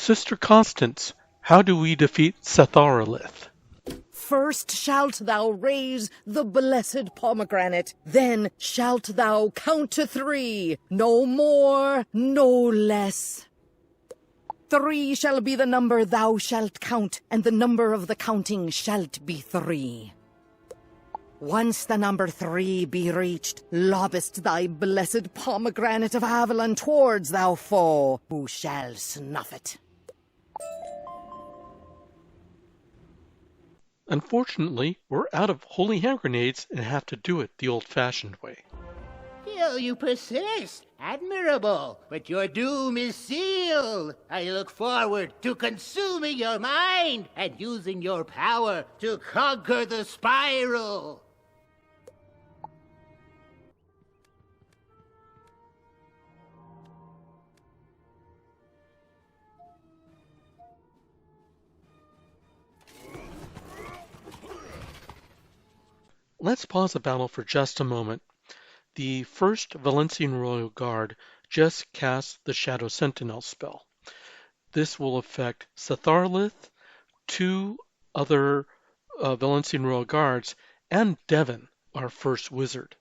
Sister Constance, how do we defeat Satharilith? First shalt thou raise the blessed pomegranate, then shalt thou count to 3, no more, no less. 3 shall be the number thou shalt count, and the number of the counting shalt be 3. Once the number 3 be reached, lobbest thy blessed pomegranate of Avalon towards thou foe, who shall snuff it. Unfortunately, we're out of holy hand grenades and have to do it the old-fashioned way. Still you persist. Admirable. But your doom is sealed. I look forward to consuming your mind and using your power to conquer the spiral. Let's pause the battle for just a moment. The first Valencian Royal Guard just cast the Shadow Sentinel spell. This will affect Satharilith, 2 other Valencian Royal Guards, and Devon, our first wizard.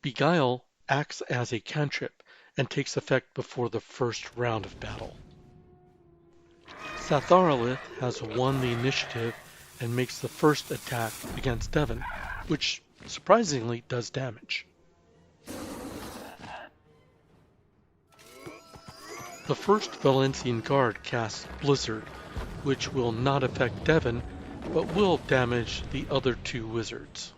Beguile acts as a cantrip and takes effect before the first round of battle. Satharilith has won the initiative and makes the first attack against Devon, which surprisingly does damage. The first Valencian Guard casts Blizzard, which will not affect Devon, but will damage the other 2 wizards.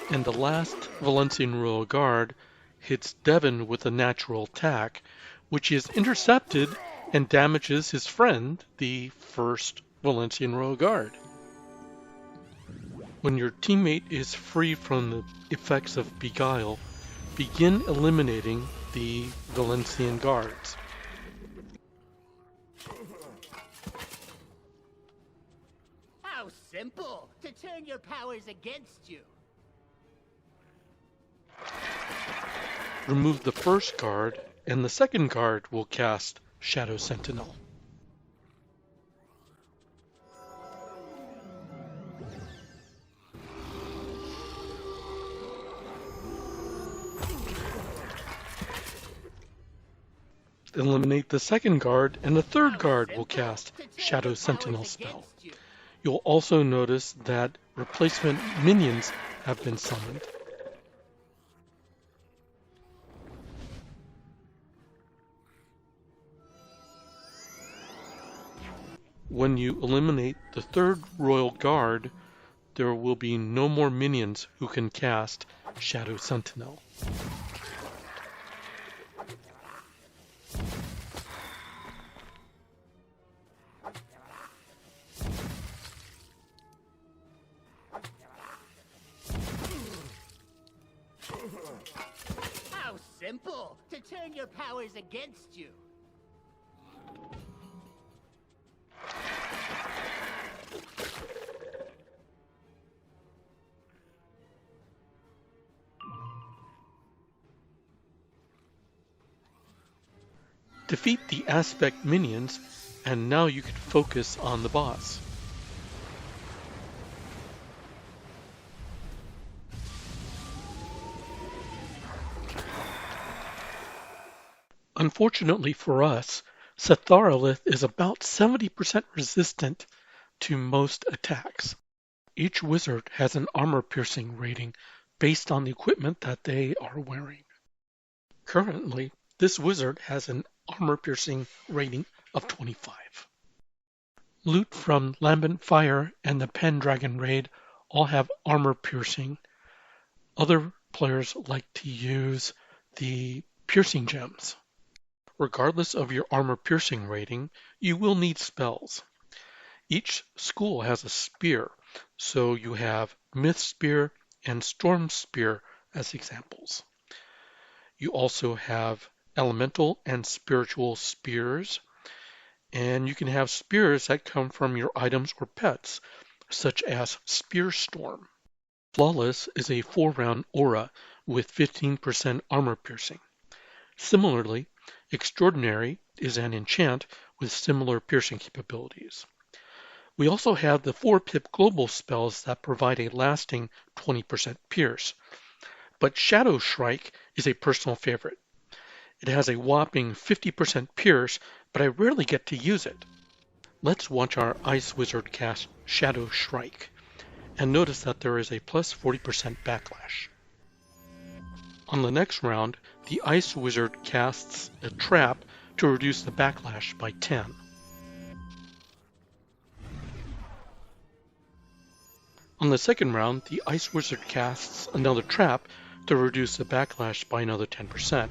And the last Valencian Royal Guard hits Devon with a natural attack, which is intercepted and damages his friend, the first Valencian Royal Guard. When your teammate is free from the effects of Beguile, begin eliminating the Valencian Guards. How simple to turn your powers against you. Remove the first guard, and the second guard will cast Shadow Sentinel. Eliminate the second guard, and the third guard will cast Shadow Sentinel spell. You'll also notice that replacement minions have been summoned. When you eliminate the third Royal Guard, there will be no more minions who can cast Shadow Sentinel. How simple to turn your powers against you. Defeat the Aspect minions, and now you can focus on the boss. Unfortunately for us, Satharilith is about 70% resistant to most attacks. Each wizard has an armor-piercing rating based on the equipment that they are wearing. Currently, this wizard has an armor-piercing rating of 25. Loot from Lambent Fire and the Pendragon Raid all have armor-piercing. Other players like to use the piercing gems. Regardless of your armor-piercing rating, you will need spells. Each school has a spear, so you have Myth Spear and Storm Spear as examples. You also have elemental and spiritual spears, and you can have spears that come from your items or pets, such as Spear Storm. Flawless is a 4-round aura with 15% armor piercing. Similarly, Extraordinary is an enchant with similar piercing capabilities. We also have the 4-pip global spells that provide a lasting 20% pierce. But Shadow Shrike is a personal favorite. It has a whopping 50% pierce, but I rarely get to use it. Let's watch our Ice Wizard cast Shadow Shrike, and notice that there is a plus 40% backlash. On the next round, the Ice Wizard casts a trap to reduce the backlash by 10. On the second round, the Ice Wizard casts another trap to reduce the backlash by another 10%.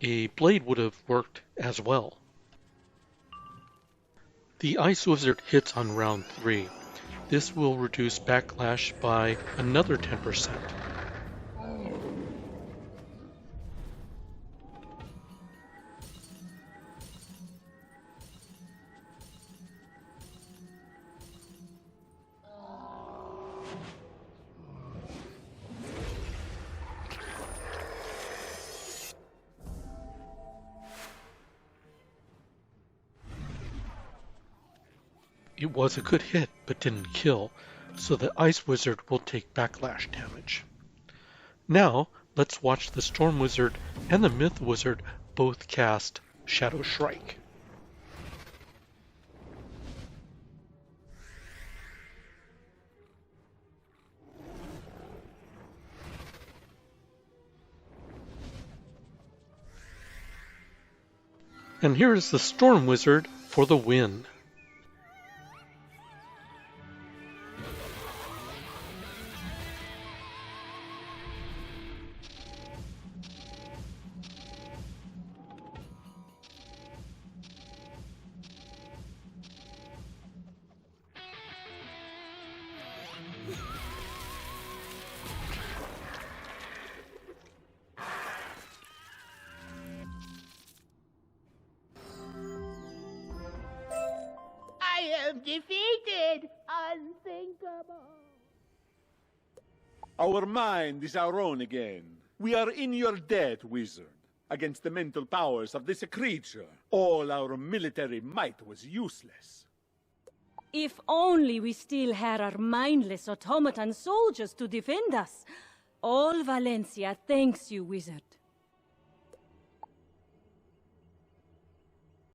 A blade would have worked as well. The Ice Wizard hits on round 3. This will reduce backlash by another 10%. It was a good hit, but didn't kill, so the Ice Wizard will take backlash damage. Now, let's watch the Storm Wizard and the Myth Wizard both cast Shadow Shrike. And here is the Storm Wizard for the win. I am defeated! Unthinkable! Our mind is our own again. We are in your debt, wizard. Against the mental powers of this creature, all our military might was useless. If only we still had our mindless automaton soldiers to defend us. All Valencia thanks you, wizard.